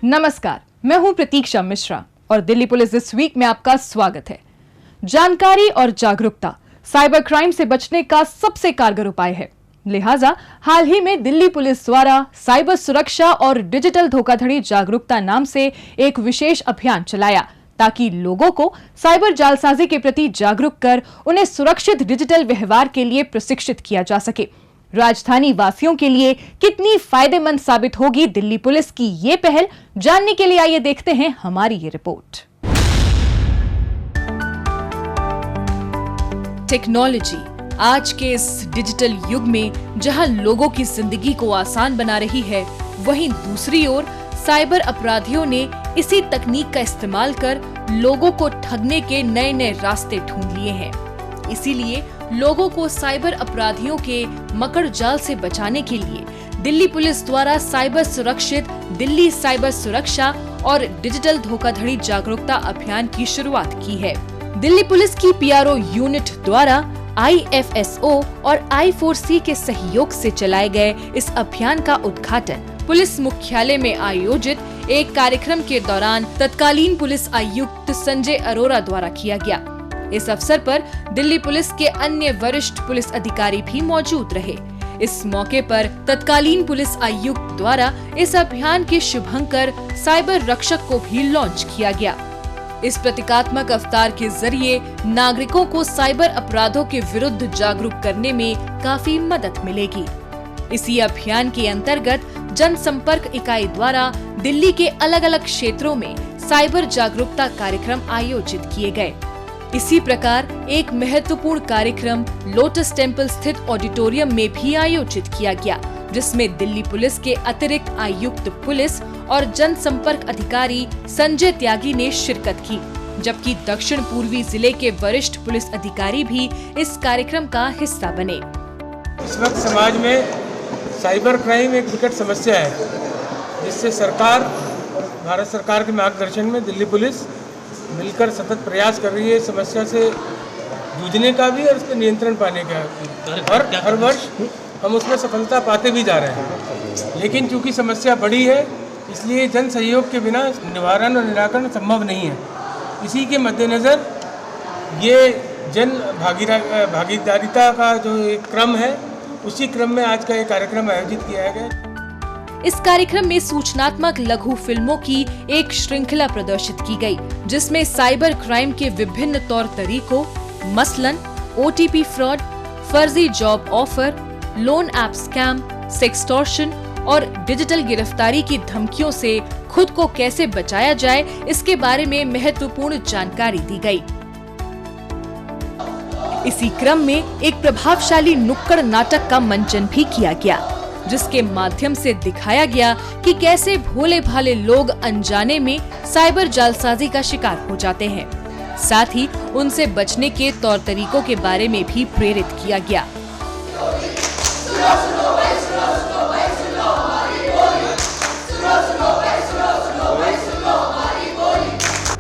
नमस्कार, मैं हूं प्रतीक्षा मिश्रा और दिल्ली पुलिस दिस वीक में आपका स्वागत है। जानकारी और जागरूकता साइबर क्राइम से बचने का सबसे कारगर उपाय है। लिहाजा हाल ही में दिल्ली पुलिस द्वारा साइबर सुरक्षा और डिजिटल धोखाधड़ी जागरूकता नाम से एक विशेष अभियान चलाया ताकि लोगों को साइबर जालसाजी के प्रति जागरूक कर उन्हें सुरक्षित डिजिटल व्यवहार के लिए प्रशिक्षित किया जा सके। राजधानी वासियों के लिए कितनी फायदेमंद साबित होगी दिल्ली पुलिस की ये पहल, जानने के लिए आइए देखते हैं हमारी ये रिपोर्ट। टेक्नोलॉजी आज के इस डिजिटल युग में जहां लोगों की जिंदगी को आसान बना रही है, वहीं दूसरी ओर साइबर अपराधियों ने इसी तकनीक का इस्तेमाल कर लोगों को ठगने के नए नए रास्ते ढूंढ लिए हैं। इसीलिए लोगों को साइबर अपराधियों के मकड़ जाल से बचाने के लिए दिल्ली पुलिस द्वारा साइबर सुरक्षित दिल्ली साइबर सुरक्षा और डिजिटल धोखाधड़ी जागरूकता अभियान की शुरुआत की है। दिल्ली पुलिस की पीआरओ यूनिट द्वारा IFSO और I4C के सहयोग से चलाए गए इस अभियान का उद्घाटन पुलिस मुख्यालय में आयोजित एक कार्यक्रम के दौरान तत्कालीन पुलिस आयुक्त संजय अरोरा द्वारा किया गया। इस अवसर पर दिल्ली पुलिस के अन्य वरिष्ठ पुलिस अधिकारी भी मौजूद रहे। इस मौके पर तत्कालीन पुलिस आयुक्त द्वारा इस अभियान के शुभंकर साइबर रक्षक को भी लॉन्च किया गया। इस प्रतीकात्मक अवतार के जरिए नागरिकों को साइबर अपराधों के विरुद्ध जागरूक करने में काफी मदद मिलेगी। इसी अभियान के अंतर्गत जनसंपर्क इकाई द्वारा दिल्ली के अलग अलग क्षेत्रों में साइबर जागरूकता कार्यक्रम आयोजित किए गए। इसी प्रकार एक महत्वपूर्ण कार्यक्रम लोटस टेम्पल स्थित ऑडिटोरियम में भी आयोजित किया गया, जिसमें दिल्ली पुलिस के अतिरिक्त आयुक्त पुलिस और जनसंपर्क अधिकारी संजय त्यागी ने शिरकत की, जबकि दक्षिण पूर्वी जिले के वरिष्ठ पुलिस अधिकारी भी इस कार्यक्रम का हिस्सा बने। इस वक्त समाज में साइबर क्राइम एक विकट समस्या है, जिससे भारत सरकार के मार्गदर्शन में दिल्ली पुलिस मिलकर सतत प्रयास कर रही है इस समस्या से जूझने का भी और इस पर नियंत्रण पाने का भी। और हर वर्ष हम उसमें सफलता पाते भी जा रहे हैं, लेकिन चूंकि समस्या बड़ी है इसलिए जन सहयोग के बिना निवारण और निराकरण संभव नहीं है। इसी के मद्देनज़र ये जन भागीदारिता का जो एक क्रम है, उसी क्रम में आज का ये कार्यक्रम आयोजित किया गया। इस कार्यक्रम में सूचनात्मक लघु फिल्मों की एक श्रृंखला प्रदर्शित की गई, जिसमें साइबर क्राइम के विभिन्न तौर तरीकों मसलन OTP फ्रॉड, फर्जी job offer, loan app scam, sextortion और डिजिटल गिरफ्तारी की धमकियों से खुद को कैसे बचाया जाए, इसके बारे में महत्वपूर्ण जानकारी दी गई। इसी क्रम में एक प्रभावशाली नुक्कड़ नाटक का मंचन भी किया गया, जिसके माध्यम से दिखाया गया कि कैसे भोले भाले लोग अनजाने में साइबर जालसाजी का शिकार हो जाते हैं। साथ ही उनसे बचने के तौर तरीकों के बारे में भी प्रेरित किया गया।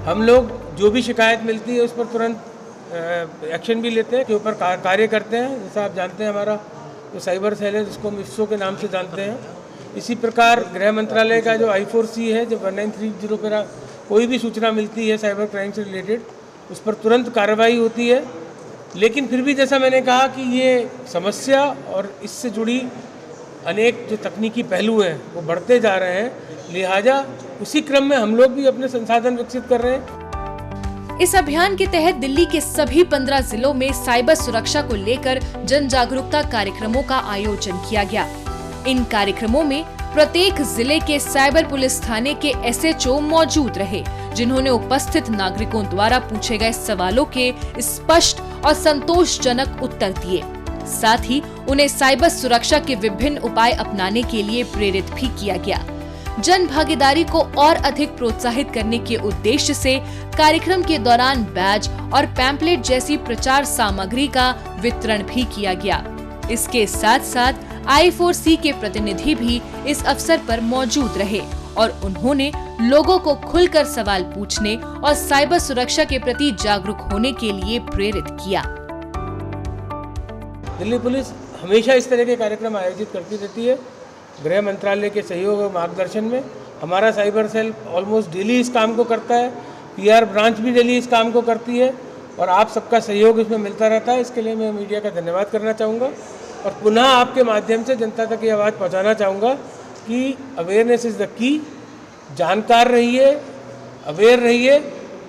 हम लोग जो भी शिकायत मिलती है उस पर तुरंत एक्शन भी लेते हैं, के ऊपर कार्य करते हैं। जैसा आप जानते हैं हमारा जो साइबर सेल है, जिसको हम IFSO के नाम से जानते हैं। इसी प्रकार गृह मंत्रालय का जो I4C है, जब 1930 पर कोई भी सूचना मिलती है साइबर क्राइम से रिलेटेड, उस पर तुरंत कार्रवाई होती है। लेकिन फिर भी जैसा मैंने कहा कि ये समस्या और इससे जुड़ी अनेक जो तकनीकी पहलू हैं वो बढ़ते जा रहे हैं, लिहाजा उसी क्रम में हम लोग भी अपने संसाधन विकसित कर रहे हैं। इस अभियान के तहत दिल्ली के सभी 15 जिलों में साइबर सुरक्षा को लेकर जन जागरूकता कार्यक्रमों का आयोजन किया गया। इन कार्यक्रमों में प्रत्येक जिले के साइबर पुलिस थाने के SHO मौजूद रहे, जिन्होंने उपस्थित नागरिकों द्वारा पूछे गए सवालों के स्पष्ट और संतोषजनक उत्तर दिए। साथ ही उन्हें साइबर सुरक्षा के विभिन्न उपाय अपनाने के लिए प्रेरित भी किया गया। जन भागीदारी को और अधिक प्रोत्साहित करने के उद्देश्य से कार्यक्रम के दौरान बैज और पैम्पलेट जैसी प्रचार सामग्री का वितरण भी किया गया। इसके साथ साथ I4C के प्रतिनिधि भी इस अवसर पर मौजूद रहे और उन्होंने लोगों को खुलकर सवाल पूछने और साइबर सुरक्षा के प्रति जागरूक होने के लिए प्रेरित किया। दिल्ली पुलिस हमेशा इस तरह के कार्यक्रम आयोजित करती रहती है गृह मंत्रालय के सहयोग और मार्गदर्शन में हमारा साइबर सेल ऑलमोस्ट डेली इस काम को करता है। PR ब्रांच भी डेली इस काम को करती है और आप सबका सहयोग इसमें मिलता रहता है। इसके लिए मैं मीडिया का धन्यवाद करना चाहूँगा और पुनः आपके माध्यम से जनता तक ये आवाज़ पहुँचाना चाहूँगा कि अवेयरनेस इज़ द की। जानकार रहिए, अवेयर रहिए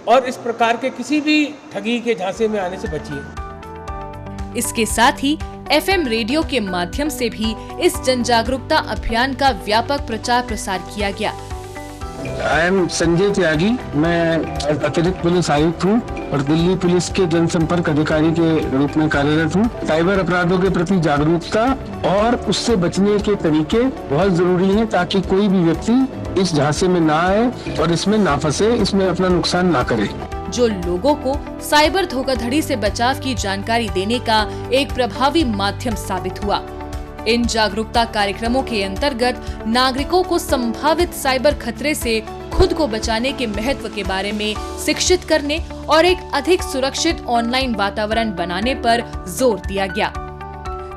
और इस प्रकार के किसी भी ठगी के झांसे में आने से बचिए। इसके साथ ही FM रेडियो के माध्यम से भी इस जन जागरूकता अभियान का व्यापक प्रचार प्रसार किया गया। आई एम संजय त्यागी, मैं अतिरिक्त पुलिस आयुक्त हूँ और दिल्ली पुलिस के जनसंपर्क अधिकारी के रूप में कार्यरत हूँ। साइबर अपराधों के प्रति जागरूकता और उससे बचने के तरीके बहुत जरूरी हैं ताकि कोई भी व्यक्ति इस झांसे में ना आए और इसमें ना फंसे, इसमें अपना नुकसान ना करे। जो लोगों को साइबर धोखाधड़ी से बचाव की जानकारी देने का एक प्रभावी माध्यम साबित हुआ। इन जागरूकता कार्यक्रमों के अंतर्गत नागरिकों को संभावित साइबर खतरे से खुद को बचाने के महत्व के बारे में शिक्षित करने और एक अधिक सुरक्षित ऑनलाइन वातावरण बनाने पर जोर दिया गया।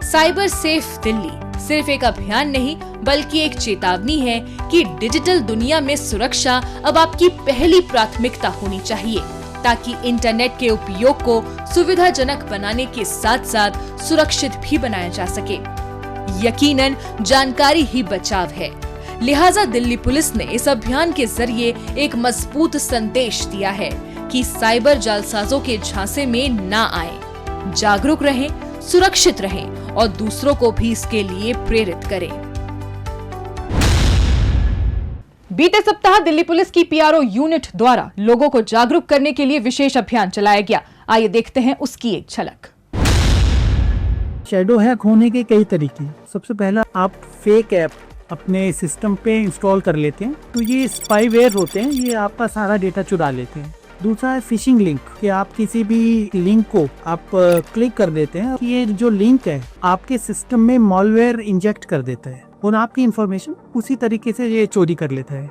साइबर सेफ दिल्ली सिर्फ एक अभियान नहीं बल्कि एक चेतावनी है कि डिजिटल दुनिया में सुरक्षा अब आपकी पहली प्राथमिकता होनी चाहिए ताकि इंटरनेट के उपयोग को सुविधाजनक बनाने के साथ साथ सुरक्षित भी बनाया जा सके। यकीनन जानकारी ही बचाव है, लिहाजा दिल्ली पुलिस ने इस अभियान के जरिए एक मजबूत संदेश दिया है कि साइबर जालसाजों के झांसे में ना आए। जागरूक रहें, सुरक्षित रहें और दूसरों को भी इसके लिए प्रेरित करें। बीते सप्ताह दिल्ली पुलिस की PRO यूनिट द्वारा लोगों को जागरूक करने के लिए विशेष अभियान चलाया गया। आइए देखते हैं उसकी एक झलक। शैडो हैक होने के कई तरीके। सबसे पहला, आप फेक ऐप अपने सिस्टम पे इंस्टॉल कर लेते हैं तो ये स्पाईवेयर होते हैं, ये आपका सारा डेटा चुरा लेते हैं। दूसरा है फिशिंग लिंक, कि आप किसी भी लिंक को आप क्लिक कर देते हैं, ये जो लिंक है आपके सिस्टम में मॉलवेयर इंजेक्ट कर देता है और आपकी इंफॉर्मेशन उसी तरीके से ये चोरी कर लेता है।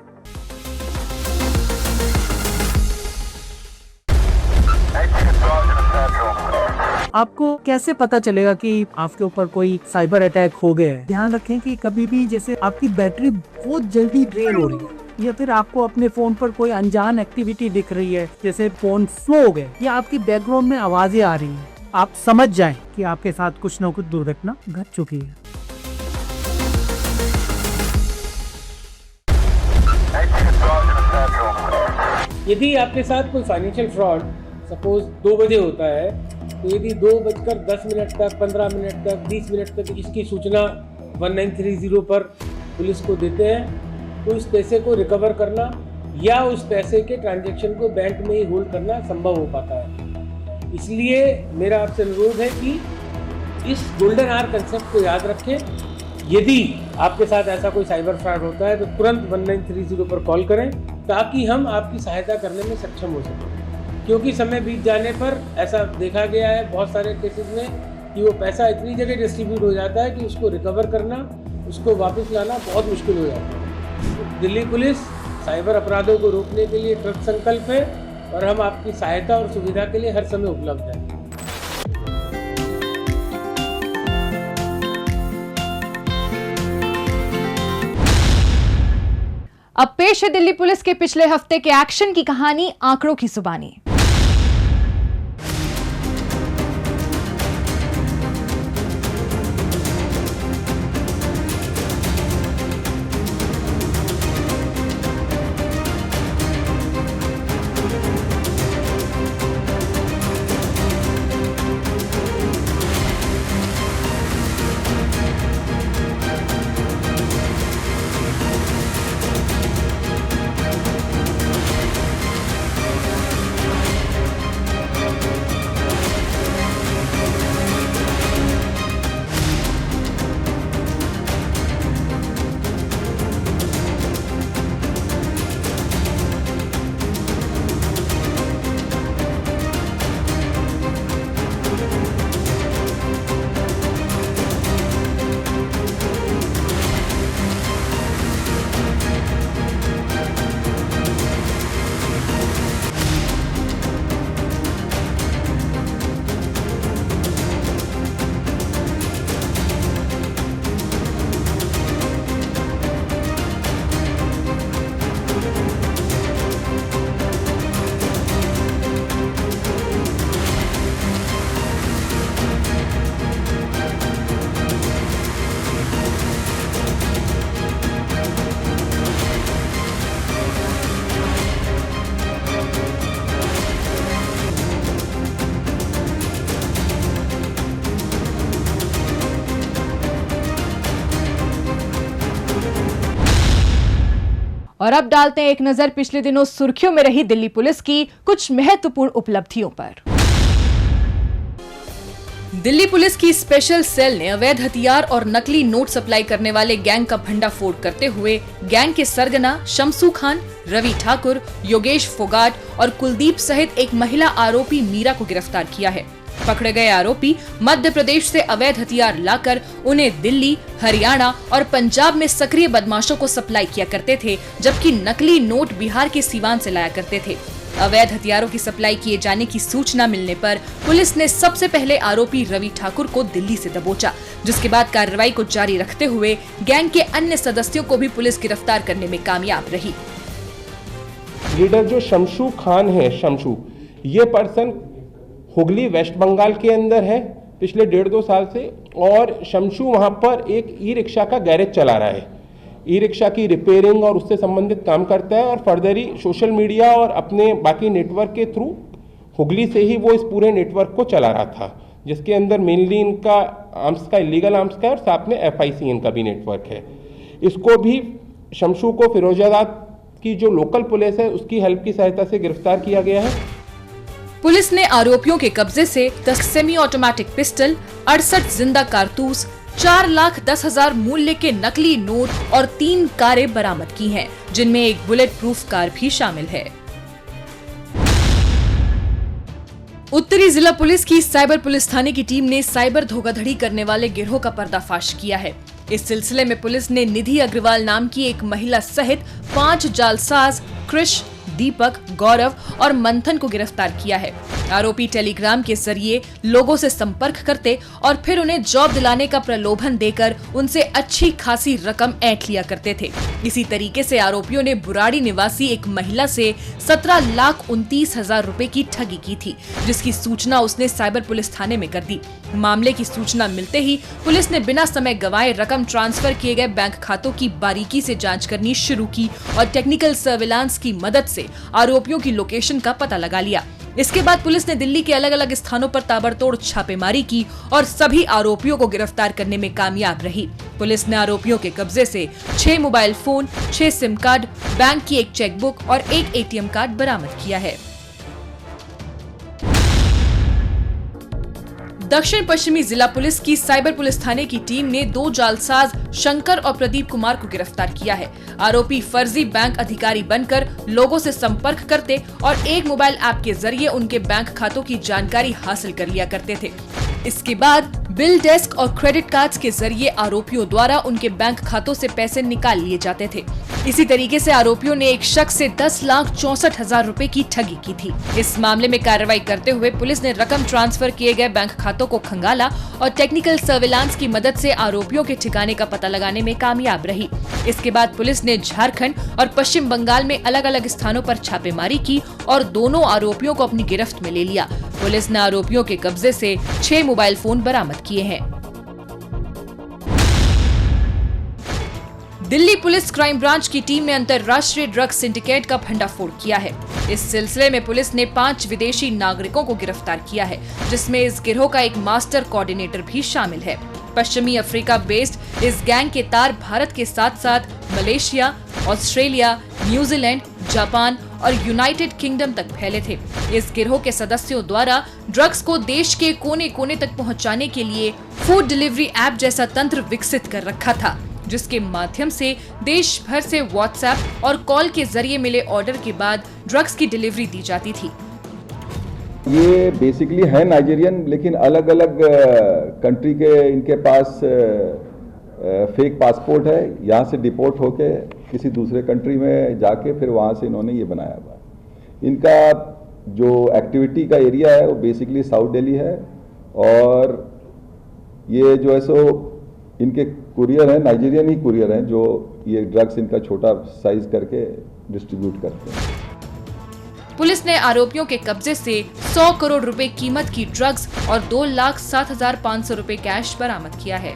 आपको कैसे पता चलेगा कि आपके ऊपर कोई साइबर अटैक हो गया है? ध्यान रखें कि कभी भी जैसे आपकी बैटरी बहुत जल्दी ड्रेन हो रही है या फिर आपको अपने फोन पर कोई अनजान एक्टिविटी दिख रही है, जैसे फोन स्लो हो गया या आपकी बैकग्राउंड में आवाजें आ रही हैं, आप समझ जाएं कि आपके साथ कुछ न कुछ दुर्घटना घट चुकी है। यदि आपके साथ कोई फाइनेंशियल फ्रॉड सपोज 2 बजे होता है तो यदि 2:10 तक, 15 मिनट तक, 20 मिनट तक इसकी सूचना 1930 पर पुलिस को देते हैं तो इस पैसे को रिकवर करना या उस पैसे के ट्रांजैक्शन को बैंक में ही होल्ड करना संभव हो पाता है। इसलिए मेरा आपसे अनुरोध है कि इस गोल्डन आवर कंसेप्ट को याद रखें। यदि आपके साथ ऐसा कोई साइबर फ्रॉड होता है तो तुरंत 1930 पर कॉल करें ताकि हम आपकी सहायता करने में सक्षम हो सकें, क्योंकि समय बीत जाने पर ऐसा देखा गया है बहुत सारे केसेस में कि वो पैसा इतनी जगह डिस्ट्रीब्यूट हो जाता है कि उसको रिकवर करना, उसको वापस लाना बहुत मुश्किल हो जाता है। दिल्ली पुलिस साइबर अपराधों को रोकने के लिए कृत संकल्प है और हम आपकी सहायता और सुविधा के लिए हर समय उपलब्ध हैं। अब पेश है दिल्ली पुलिस के पिछले हफ्ते के एक्शन की कहानी आंकड़ों की जुबानी। और अब डालते हैं एक नजर पिछले दिनों सुर्खियों में रही दिल्ली पुलिस की कुछ महत्वपूर्ण उपलब्धियों पर। दिल्ली पुलिस की स्पेशल सेल ने अवैध हथियार और नकली नोट सप्लाई करने वाले गैंग का भंडाफोड़ करते हुए गैंग के सरगना शमसू खान, रवि ठाकुर, योगेश फोगाट और कुलदीप सहित एक महिला आरोपी मीरा को गिरफ्तार किया है। पकड़े गए आरोपी मध्य प्रदेश से अवैध हथियार लाकर उन्हें दिल्ली, हरियाणा और पंजाब में सक्रिय बदमाशों को सप्लाई किया करते थे, जबकि नकली नोट बिहार के सीवान से लाया करते थे। अवैध हथियारों की सप्लाई किए जाने की सूचना मिलने पर पुलिस ने सबसे पहले आरोपी रवि ठाकुर को दिल्ली से दबोचा, जिसके बाद कार्रवाई को जारी रखते हुए गैंग के अन्य सदस्यों को भी पुलिस गिरफ्तार करने में कामयाब रही। लीडर जो शमशू खान है, शमशू, ये पर्सन हुगली वेस्ट बंगाल के अंदर है पिछले 1.5-2 साल से, और शमशू वहाँ पर एक ई रिक्शा का गैरेज चला रहा है। ई रिक्शा की रिपेयरिंग और उससे संबंधित काम करता है, और फर्दरी सोशल मीडिया और अपने बाकी नेटवर्क के थ्रू हुगली से ही वो इस पूरे नेटवर्क को चला रहा था, जिसके अंदर मेनली इनका आर्म्स का, इलीगल आर्म्स का, और साथ में FICN का भी नेटवर्क है। इसको भी, शमशू को फिरोजाबाद की जो लोकल पुलिस है उसकी हेल्प की सहायता से गिरफ्तार किया गया है। पुलिस ने आरोपियों के कब्जे से 10 सेमी ऑटोमेटिक पिस्टल, 68 जिंदा कारतूस, 4,10,000 मूल्य के नकली नोट और 3 कारें बरामद की हैं, जिनमें एक बुलेट प्रूफ कार भी शामिल है। उत्तरी जिला पुलिस की साइबर पुलिस थाने की टीम ने साइबर धोखाधड़ी करने वाले गिरोह का पर्दाफाश किया है। इस सिलसिले में पुलिस ने निधि अग्रवाल नाम की एक महिला सहित 5 जालसाज कृष, दीपक, गौरव और मंथन को गिरफ्तार किया है। आरोपी टेलीग्राम के जरिए लोगों से संपर्क करते और फिर उन्हें जॉब दिलाने का प्रलोभन देकर उनसे अच्छी खासी रकम ऐंठ लिया करते थे। इसी तरीके से आरोपियों ने बुराड़ी निवासी एक महिला से 17,29,000 रुपए की ठगी की थी, जिसकी सूचना उसने साइबर पुलिस थाने में कर दी। मामले की सूचना मिलते ही पुलिस ने बिना समय गंवाए रकम ट्रांसफर किए गए बैंक खातों की बारीकी से जांच करनी शुरू की और टेक्निकल सर्विलांस की मदद से आरोपियों की लोकेशन का पता लगा लिया। इसके बाद पुलिस ने दिल्ली के अलग अलग स्थानों पर ताबड़तोड़ छापेमारी की और सभी आरोपियों को गिरफ्तार करने में कामयाब रही। पुलिस ने आरोपियों के कब्जे से 6 mobile phone, 6 SIM card, bank की एक चेकबुक और 1 ATM कार्ड बरामद किया है। दक्षिण पश्चिमी जिला पुलिस की साइबर पुलिस थाने की टीम ने 2 जालसाज शंकर और प्रदीप कुमार को गिरफ्तार किया है। आरोपी फर्जी बैंक अधिकारी बनकर लोगों से संपर्क करते और एक मोबाइल ऐप के जरिए उनके बैंक खातों की जानकारी हासिल कर लिया करते थे। इसके बाद बिल डेस्क और क्रेडिट कार्ड्स के जरिए आरोपियों द्वारा उनके बैंक खातों से पैसे निकाल लिए जाते थे। इसी तरीके से आरोपियों ने एक शख्स से 10,64,000 रुपए की ठगी की थी। इस मामले में कार्रवाई करते हुए पुलिस ने रकम ट्रांसफर किए गए बैंक खातों को खंगाला और टेक्निकल सर्विलांस की मदद से आरोपियों के ठिकाने का पता लगाने में कामयाब रही। इसके बाद पुलिस ने झारखंड और पश्चिम बंगाल में अलग अलग स्थानों पर छापेमारी की और दोनों आरोपियों को अपनी गिरफ्त में ले लिया। पुलिस ने आरोपियों के कब्जे से 6 मोबाइल फोन बरामद किए हैं। दिल्ली पुलिस क्राइम ब्रांच की टीम ने अंतर्राष्ट्रीय ड्रग्स सिंडिकेट का भंडाफोड़ किया है। इस सिलसिले में पुलिस ने 5 विदेशी नागरिकों को गिरफ्तार किया है, जिसमें इस गिरोह का एक मास्टर कोऑर्डिनेटर भी शामिल है। पश्चिमी अफ्रीका बेस्ड इस गैंग के तार भारत के साथ साथ मलेशिया, ऑस्ट्रेलिया, न्यूजीलैंड, जापान और यूनाइटेड किंगडम तक फैले थे। इस गिरोह के सदस्यों द्वारा ड्रग्स को देश के कोने कोने तक पहुंचाने के लिए फूड डिलीवरी ऐप जैसा तंत्र विकसित कर रखा था, जिसके माध्यम से देश भर से व्हाट्सएप और कॉल के जरिए मिले ऑर्डर के बाद ड्रग्स की डिलीवरी दी जाती थी। ये बेसिकली है नाइजीरियन, लेकिन अलग अलग कंट्री के इनके पास फेक पासपोर्ट है। यहाँ से डिपोर्ट होके किसी दूसरे कंट्री में जाके फिर वहाँ से इन्होंने ये बनाया हुआ। इनका जो एक्टिविटी का एरिया है वो बेसिकली साउथ दिल्ली है, और ये जो है सो इनके कुरियर हैं, नाइजीरियन ही कुरियर हैं, जो ये ड्रग्स इनका छोटा साइज करके डिस्ट्रीब्यूट करते हैं। पुलिस ने आरोपियों के कब्जे से 100 करोड़ रुपए कीमत की ड्रग्स और 2,07,500 रुपए कैश बरामद किया है।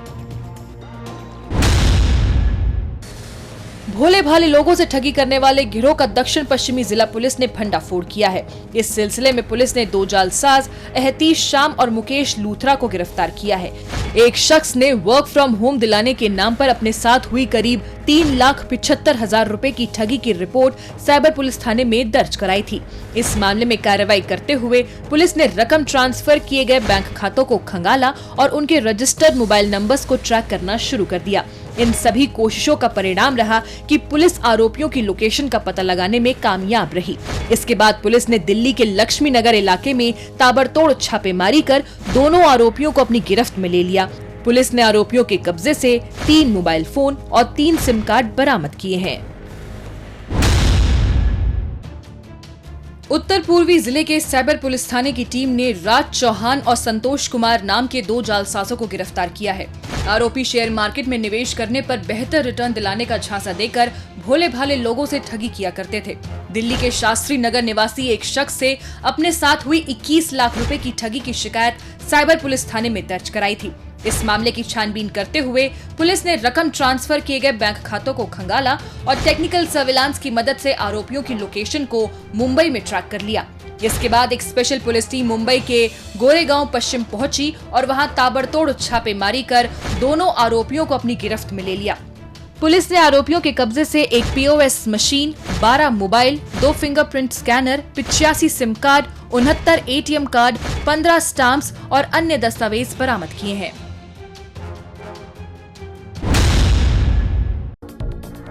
भोले भाले लोगों से ठगी करने वाले गिरोह का दक्षिण पश्चिमी जिला पुलिस ने भंडाफोड़ किया है। इस सिलसिले में पुलिस ने 2 जालसाज एहतीश शाम और मुकेश लूथरा को गिरफ्तार किया है। एक शख्स ने वर्क फ्रॉम होम दिलाने के नाम पर अपने साथ हुई करीब 3,75,000 रुपए की ठगी की रिपोर्ट साइबर पुलिस थाने में दर्ज कराई थी। इस मामले में कार्रवाई करते हुए पुलिस ने रकम ट्रांसफर किए गए बैंक खातों को खंगाला और उनके रजिस्टर्ड मोबाइल नंबर्स को ट्रैक करना शुरू कर दिया। इन सभी कोशिशों का परिणाम रहा कि पुलिस आरोपियों की लोकेशन का पता लगाने में कामयाब रही। इसके बाद पुलिस ने दिल्ली के लक्ष्मी नगर इलाके में ताबड़तोड़ छापेमारी कर दोनों आरोपियों को अपनी गिरफ्त में ले लिया। पुलिस ने आरोपियों के कब्जे से 3 मोबाइल फोन और 3 सिम कार्ड बरामद किए हैं। उत्तर पूर्वी जिले के साइबर पुलिस थाने की टीम ने राज चौहान और संतोष कुमार नाम के 2 जालसाजों को गिरफ्तार किया है। आरोपी शेयर मार्केट में निवेश करने पर बेहतर रिटर्न दिलाने का झांसा देकर भोले भाले लोगों से ठगी किया करते थे। दिल्ली के शास्त्री नगर निवासी एक शख्स से अपने साथ हुई 21 लाख रुपए की ठगी की शिकायत साइबर पुलिस थाने में दर्ज कराई थी। इस मामले की छानबीन करते हुए पुलिस ने रकम ट्रांसफर किए गए बैंक खातों को खंगाला और टेक्निकल सर्विलांस की मदद से आरोपियों की लोकेशन को मुंबई में ट्रैक कर लिया। इसके बाद एक स्पेशल पुलिस टीम मुंबई के गोरेगांव पश्चिम पहुंची और वहां ताबड़तोड़ छापेमारी कर दोनों आरोपियों को अपनी गिरफ्त में ले लिया। पुलिस ने आरोपियों के कब्जे से एक POS machine, 12 mobile, 2 fingerprint scanner, 85 SIM card, 69 ATM card, 15 stamps और अन्य दस्तावेज बरामद किए हैं।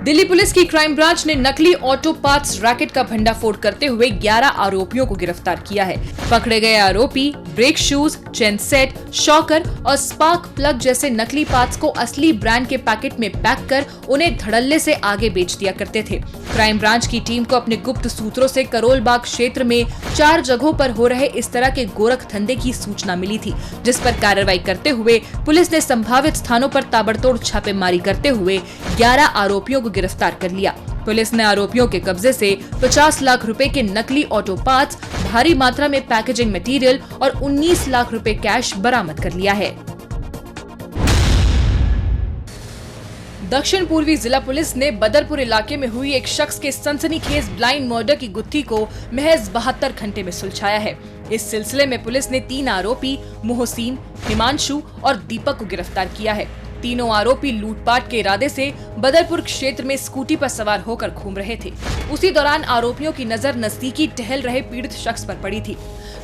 दिल्ली पुलिस की क्राइम ब्रांच ने नकली ऑटो पार्ट्स रैकेट का भंडाफोड़ करते हुए 11 आरोपियों को गिरफ्तार किया है। पकड़े गए आरोपी brake shoes, chain set, shocker और स्पार्क प्लग जैसे नकली पार्ट्स को असली ब्रांड के पैकेट में पैक कर उन्हें धड़ल्ले से आगे बेच दिया करते थे। क्राइम ब्रांच की टीम को अपने गुप्त सूत्रों से करोल बाग क्षेत्र में 4 जगहों पर हो रहे इस तरह के गोरख धंधे की सूचना मिली थी, जिस पर कार्रवाई करते हुए पुलिस ने संभावित स्थानों पर ताबड़तोड़ छापेमारी करते हुए 11 आरोपियों को गिरफ्तार कर लिया। पुलिस ने आरोपियों के कब्जे से 50 लाख रुपए के नकली ऑटो पार्ट्स, भारी मात्रा में पैकेजिंग मटेरियल और 19 लाख रुपए कैश बरामद कर लिया है। दक्षिण पूर्वी जिला पुलिस ने बदरपुर इलाके में हुई एक शख्स के सनसनीखेज ब्लाइंड मर्डर की गुत्थी को महज 72 घंटे में सुलझाया है। इस सिलसिले में पुलिस ने 3 आरोपी मोहसिन, हिमांशु और दीपक को गिरफ्तार किया है। तीनों आरोपी लूटपाट के इरादे से बदरपुर क्षेत्र में स्कूटी पर सवार होकर घूम रहे थे। उसी दौरान आरोपियों की नजर नजदीकी टहल रहे पीड़ित शख्स पर पड़ी थी,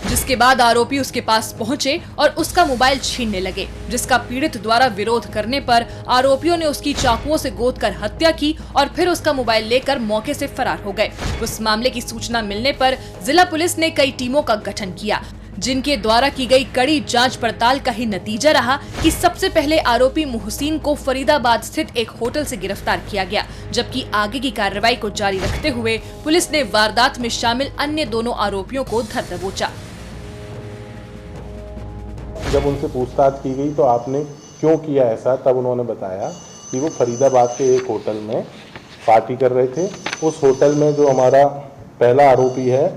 जिसके बाद आरोपी उसके पास पहुंचे और उसका मोबाइल छीनने लगे, जिसका पीड़ित द्वारा विरोध करने पर आरोपियों ने उसकी चाकुओं से गोदकर हत्या की और फिर उसका मोबाइल लेकर मौके से फरार हो गए। उस मामले की सूचना मिलने पर जिला पुलिस ने कई टीमों का गठन किया, जिनके द्वारा की गई कड़ी जांच पड़ताल का ही नतीजा रहा कि सबसे पहले आरोपी मोहसिन को फरीदाबाद स्थित एक होटल से गिरफ्तार किया गया, जबकि आगे की कार्रवाई को जारी रखते हुए पुलिस ने वारदात में शामिल अन्य दोनों आरोपियों को धर दबोचा। जब उनसे पूछताछ की गई तो आपने क्यों किया ऐसा, तब उन्होंने बताया कि वो फरीदाबाद के एक होटल में पार्टी कर रहे थे। उस होटल में जो हमारा पहला आरोपी है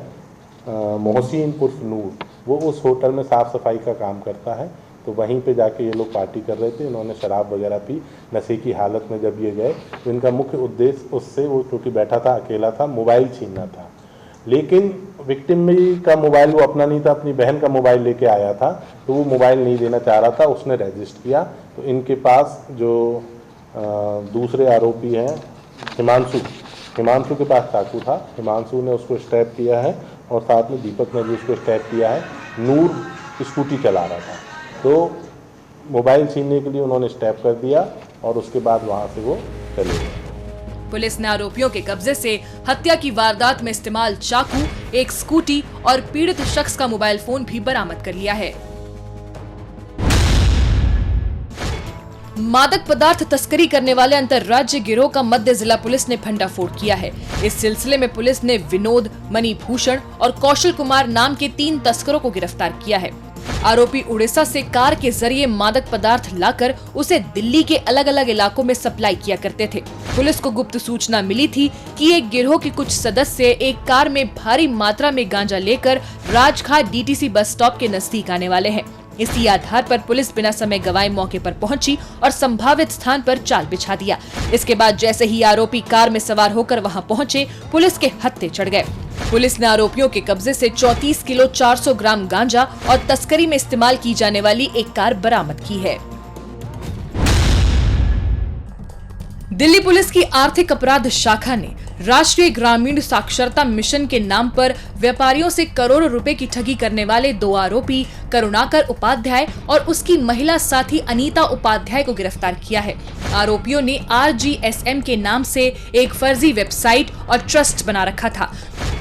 मोहसिन उर्फ नूर, वो उस होटल में साफ़ सफाई का काम करता है, तो वहीं पे जाके ये लोग पार्टी कर रहे थे। इन्होंने शराब वगैरह पी, नशे की हालत में जब ये गए तो इनका मुख्य उद्देश्य उससे, वो क्योंकि बैठा था अकेला था, मोबाइल छीनना था। लेकिन विक्टिम का मोबाइल वो अपना नहीं था, अपनी बहन का मोबाइल लेके आया था, तो वो मोबाइल नहीं देना चाह रहा था, उसने रजिस्टर किया। तो इनके पास जो दूसरे आरोपी हैं हिमांशु के पास चाकू था, हिमांशु ने उसको स्टैप किया है और साथ में दीपक ने भी उसको स्टैप किया है। नूर स्कूटी चला रहा था, तो मोबाइल छीनने के लिए उन्होंने स्टैप कर दिया और उसके बाद वहाँ से वो चले गए। पुलिस ने आरोपियों के कब्जे से हत्या की वारदात में इस्तेमाल चाकू, एक स्कूटी और पीड़ित शख्स का मोबाइल फोन भी बरामद कर लिया है। मादक पदार्थ तस्करी करने वाले अंतर्राज्य गिरोह का मध्य जिला पुलिस ने भंडाफोड़ किया है। इस सिलसिले में पुलिस ने विनोद, मणिभूषण और कौशल कुमार नाम के 3 तस्करों को गिरफ्तार किया है। आरोपी उड़ीसा से कार के जरिए मादक पदार्थ लाकर उसे दिल्ली के अलग अलग इलाकों में सप्लाई किया करते थे। पुलिस को गुप्त सूचना मिली थी कि एक गिरोह के कुछ सदस्य एक कार में भारी मात्रा में गांजा लेकर राजघाट DTC बस स्टॉप के नजदीक आने वाले हैं। इसी आधार पर पुलिस बिना समय गवाए मौके पर पहुंची और संभावित स्थान पर जाल बिछा दिया। इसके बाद जैसे ही आरोपी कार में सवार होकर वहां पहुंचे, पुलिस के हत्थे चढ़ गए। पुलिस ने आरोपियों के कब्जे से 34 किलो 400 ग्राम गांजा और तस्करी में इस्तेमाल की जाने वाली एक कार बरामद की है। दिल्ली पुलिस की आर्थिक अपराध शाखा ने राष्ट्रीय ग्रामीण साक्षरता मिशन के नाम पर व्यापारियों से करोड़ों रुपए की ठगी करने वाले 2 आरोपी करुणाकर उपाध्याय और उसकी महिला साथी अनीता उपाध्याय को गिरफ्तार किया है। आरोपियों ने RGSM के नाम से एक फर्जी वेबसाइट और ट्रस्ट बना रखा था,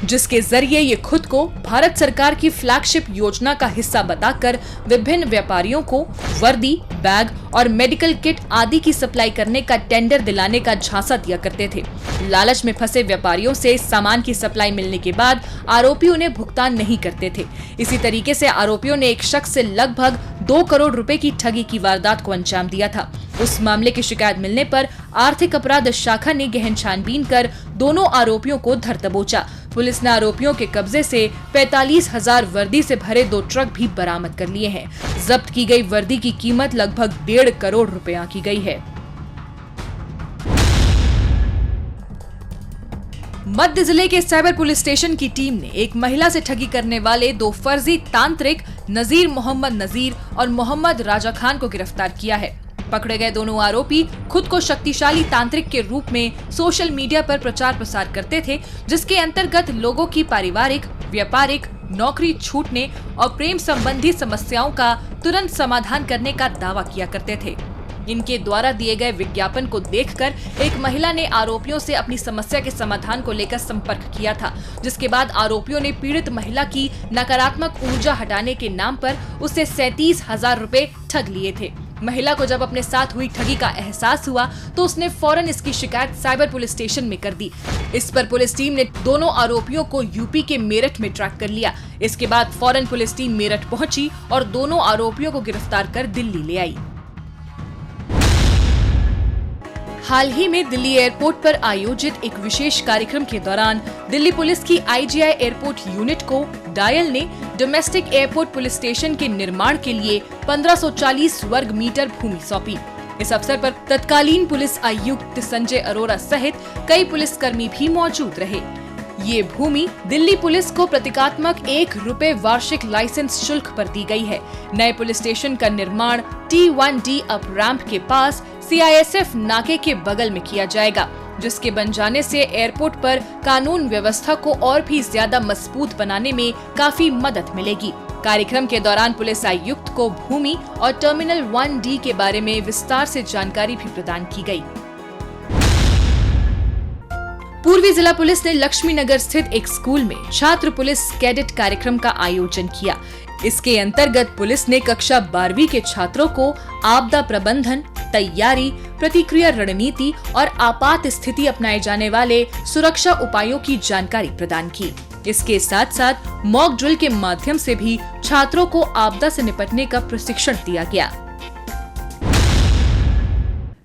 जिसके जरिए ये खुद को भारत सरकार की फ्लैगशिप योजना का हिस्सा बताकर विभिन्न व्यापारियों को वर्दी, बैग और मेडिकल किट आदि की सप्लाई करने का टेंडर दिलाने का झांसा दिया करते थे। लालच में फंसे व्यापारियों से सामान की सप्लाई मिलने के बाद आरोपी उन्हें भुगतान नहीं करते थे। इसी तरीके से आरोपियों ने एक शख्स से लगभग 2 करोड़ रुपए की ठगी की वारदात को अंजाम दिया था। उस मामले की शिकायत मिलने पर आर्थिक अपराध शाखा ने गहन छानबीन कर दोनों आरोपियों को धर दबोचा। पुलिस ने आरोपियों के कब्जे से 45,000 वर्दी से भरे 2 ट्रक भी बरामद कर लिए हैं। जब्त की गई वर्दी की कीमत लगभग 1.5 करोड़ रुपए आंकी गई है। मध्य जिले के साइबर पुलिस स्टेशन की टीम ने एक महिला से ठगी करने वाले 2 फर्जी तांत्रिक नजीर मोहम्मद नजीर और मोहम्मद राजा खान को गिरफ्तार किया है। पकड़े गए दोनों आरोपी खुद को शक्तिशाली तांत्रिक के रूप में सोशल मीडिया पर प्रचार प्रसार करते थे, जिसके अंतर्गत लोगों की पारिवारिक, व्यापारिक, नौकरी छूटने और प्रेम संबंधी समस्याओं का तुरंत समाधान करने का दावा किया करते थे। इनके द्वारा दिए गए विज्ञापन को देखकर एक महिला ने आरोपियों से अपनी समस्या के समाधान को लेकर संपर्क किया था, जिसके बाद आरोपियों ने पीड़ित महिला की नकारात्मक ऊर्जा हटाने के नाम पर उससे 37,000 रुपए ठग लिए थे। महिला को जब अपने साथ हुई ठगी का एहसास हुआ तो उसने फौरन इसकी शिकायत साइबर पुलिस स्टेशन में कर दी। इस पर पुलिस टीम ने दोनों आरोपियों को यूपी के मेरठ में ट्रैक कर लिया। इसके बाद फौरन पुलिस टीम मेरठ पहुंची और दोनों आरोपियों को गिरफ्तार कर दिल्ली ले आई। हाल ही में दिल्ली एयरपोर्ट पर आयोजित एक विशेष कार्यक्रम के दौरान दिल्ली पुलिस की IGI एयरपोर्ट यूनिट को डायल ने डोमेस्टिक एयरपोर्ट पुलिस स्टेशन के निर्माण के लिए 1540 वर्ग मीटर भूमि सौंपी। इस अवसर पर तत्कालीन पुलिस आयुक्त संजय अरोरा सहित कई पुलिसकर्मी भी मौजूद रहे। ये भूमि दिल्ली पुलिस को प्रतीकात्मक ₹1 वार्षिक लाइसेंस शुल्क पर दी गई है। नए पुलिस स्टेशन का निर्माण T1D अप रैंप के पास CISF नाके के बगल में किया जाएगा, जिसके बन जाने से एयरपोर्ट पर कानून व्यवस्था को और भी ज्यादा मजबूत बनाने में काफी मदद मिलेगी। कार्यक्रम के दौरान पुलिस आयुक्त को भूमि और टर्मिनल 1D के बारे में विस्तार से जानकारी भी प्रदान की गई। पूर्वी जिला पुलिस ने लक्ष्मी नगर स्थित एक स्कूल में छात्र पुलिस कैडेट कार्यक्रम का आयोजन किया। इसके अंतर्गत पुलिस ने कक्षा 12वीं के छात्रों को आपदा प्रबंधन, तैयारी, प्रतिक्रिया रणनीति और आपात स्थिति अपनाए जाने वाले सुरक्षा उपायों की जानकारी प्रदान की। इसके साथ साथ मॉक ड्रिल के माध्यम से भी छात्रों को आपदा से निपटने का प्रशिक्षण दिया गया।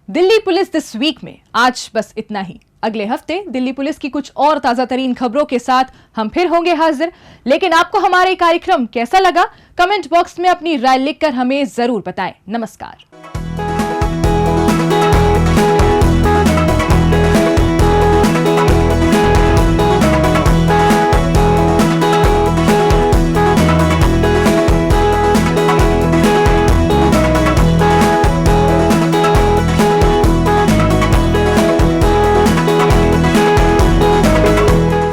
दिल्ली पुलिस दिस वीक में आज बस इतना ही। अगले हफ्ते दिल्ली पुलिस की कुछ और ताजा तरीन खबरों के साथ हम फिर होंगे हाजिर। लेकिन आपको हमारा कार्यक्रम कैसा लगा, कमेंट बॉक्स में अपनी राय लिखकर हमें जरूर बताएं। नमस्कार।